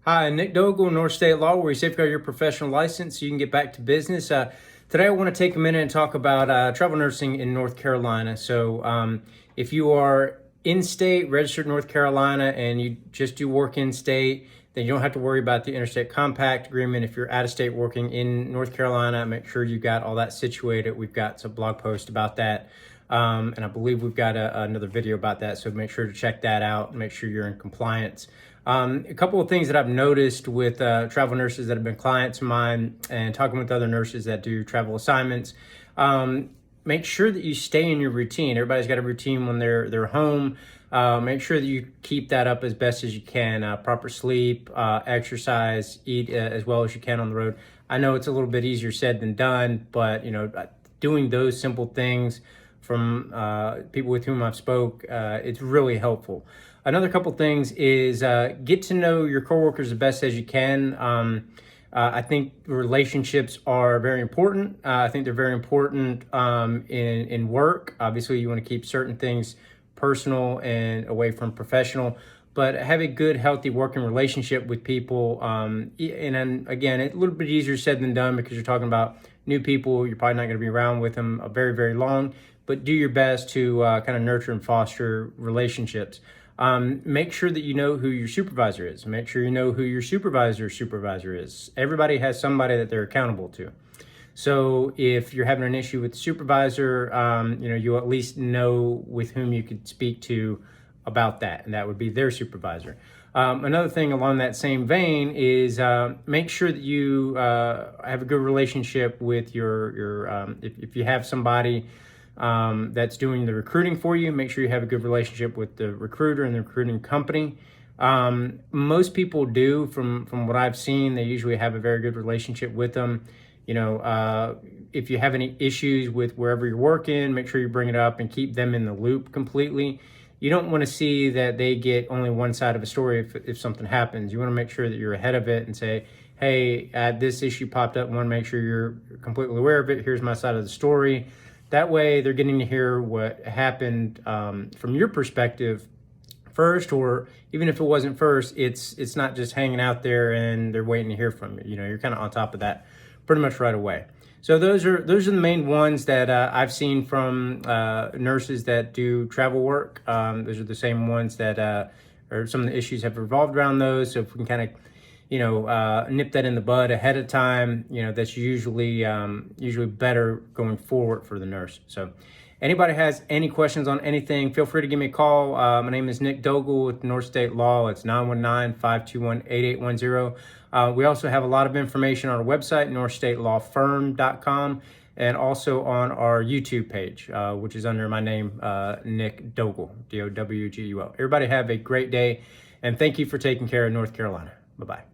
Hi, Nick Dogle, North State Law, where we safeguard your professional license so you can get back to business. Today, I want to take a minute and talk about travel nursing in North Carolina. So, if you are in state, registered North Carolina, and you just do work in state, then you don't have to worry about the Interstate Compact Agreement. If you're out of state working in North Carolina, make sure you got all that situated. We've got some blog post about that. And I believe we've got another video about that, so make sure to check that out and make sure you're in compliance. A couple of things that I've noticed with travel nurses that have been clients of mine and talking with other nurses that do travel assignments, make sure that you stay in your routine. Everybody's got a routine when they're home. Make sure that you keep that up as best as you can. Proper sleep, exercise, eat as well as you can on the road. I know it's a little bit easier said than done, but doing those simple things from people with whom I've spoke, it's really helpful. Another couple things is get to know your coworkers the best as you can. I think relationships are very important. I think they're very important in work. Obviously, you want to keep certain things personal and away from professional, but have a good, healthy working relationship with people. And then again, it's a little bit easier said than done because you're talking about new people. You're probably not going to be around with them very, very long, but do your best to kind of nurture and foster relationships. Make sure that you know who your supervisor is. Make sure you know who your supervisor's supervisor is. Everybody has somebody that they're accountable to. So if you're having an issue with the supervisor, you at least know with whom you could speak to about that, and that would be their supervisor. Another thing along that same vein is make sure that you have a good relationship with your if you have somebody that's doing the recruiting for you, make sure you have a good relationship with the recruiter and the recruiting company. Most people do, from what I've seen, they usually have a very good relationship with them. If you have any issues with wherever you're working, make sure you bring it up and keep them in the loop completely. You don't want to see that they get only one side of a story if something happens. You want to make sure that you're ahead of it and say, hey, this issue popped up. I want to make sure you're completely aware of it. Here's my side of the story. That way they're getting to hear what happened from your perspective first, or even if it wasn't first, it's not just hanging out there and they're waiting to hear from you. You're kind of on top of that pretty much right away. So those are the main ones that I've seen from nurses that do travel work. Those are the same ones that or some of the issues have revolved around those. So if we can kind of nip that in the bud ahead of time, that's usually better going forward for the nurse. So anybody has any questions on anything, feel free to give me a call. My name is Nick Dogle with North State Law. It's 919-521-8810. We also have a lot of information on our website, northstatelawfirm.com, and also on our YouTube page, which is under my name, Nick Dogle, Dowgulo. Everybody have a great day, and thank you for taking care of North Carolina. Bye-bye.